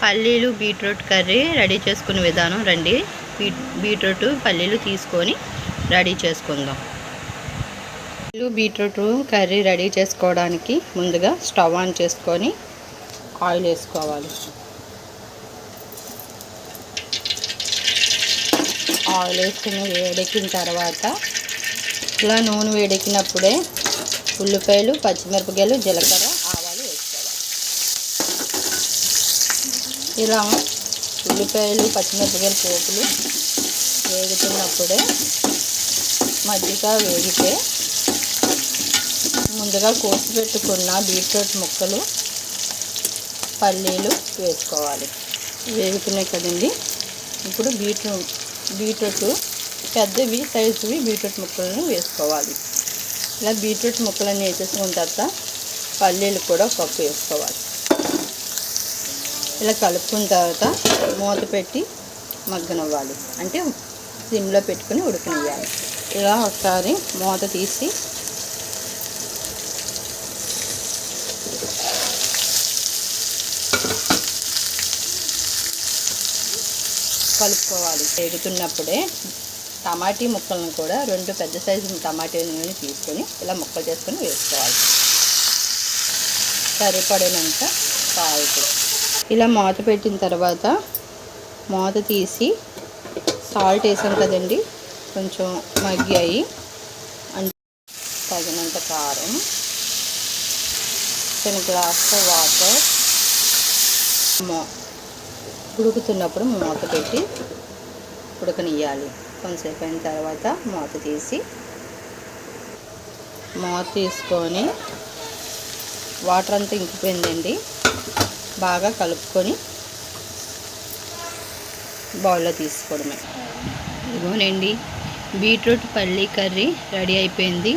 పల్లీలు beetroot curry ready చేసుకునే విధానం రండి. బీట్రూట్ పల్లీలు తీసుకొని రెడీ చేసుకుందాం. బీట్రూట్ కర్రీ రెడీ చేసుకోవడానికి ముందుగా స్టవ్ ఆన్ చేసుకొని ఆయిల్ వేసుకోవాలి. ఆయిల్ వేసుకుని వేడెక్కిన తర్వాత ఇలా నూనె వేడెక్కినప్పుడే ఉల్లిపాయలు, పచ్చిమిరపకాయలు, జీలకర్ర, ఆవాలు వేసుకోవాలి. ఇలా ఉల్లిపాయలు, పచ్చిమిరపకాయలు పోపులు వేగుతున్నప్పుడే మజ్జిగ వేగితే ముందుగా కోసి పెట్టుకున్న బీట్రూట్ ముక్కలు, పల్లీలు వేసుకోవాలి. వేగుతున్నాయి కదండి. ఇప్పుడు బీట్రూట్ పెద్దవి సైజువి బీట్రూట్ ముక్కలను వేసుకోవాలి. ఇలా బీట్రూట్ ముక్కలన్నీ వేసేసుకున్న తర్వాత పల్లీలు కూడా ఒక కప్పు వేసుకోవాలి. ఇలా కలుపుకున్న తర్వాత మూత పెట్టి మగ్గనివ్వాలి. అంటే సిమ్లో పెట్టుకుని ఉడకనివ్వాలి. ఇలా ఒకసారి మూత తీసి కలుపుకోవాలి. వేగుతున్నప్పుడే టమాటీ ముక్కలను కూడా 2 పెద్ద సైజు టమాటీలను తీసుకొని ఇలా ముక్కలు చేసుకొని వేసుకోవాలి. సరిపడినంత సాల్ట్. ఇలా మూత పెట్టిన తర్వాత మూత తీసి సాల్ట్ వేసాం కదండి, కొంచెం మగ్గాయి. అంటే తగినంత కారం, చిన్న గ్లాస్తో వాటర్. ఉడుకుతున్నప్పుడు మూత పెట్టి ఉడకనియ్యాలి. కొంతసేపు అయిన తర్వాత మూత తీసుకొని వాటర్ అంతా ఇంకిపోయిందండి. బాగా కలుపుకొని బౌల్లో తీసుకోవడమే. ఇదిగోనండి, బీట్రూట్ పల్లీ కర్రీ రెడీ అయిపోయింది.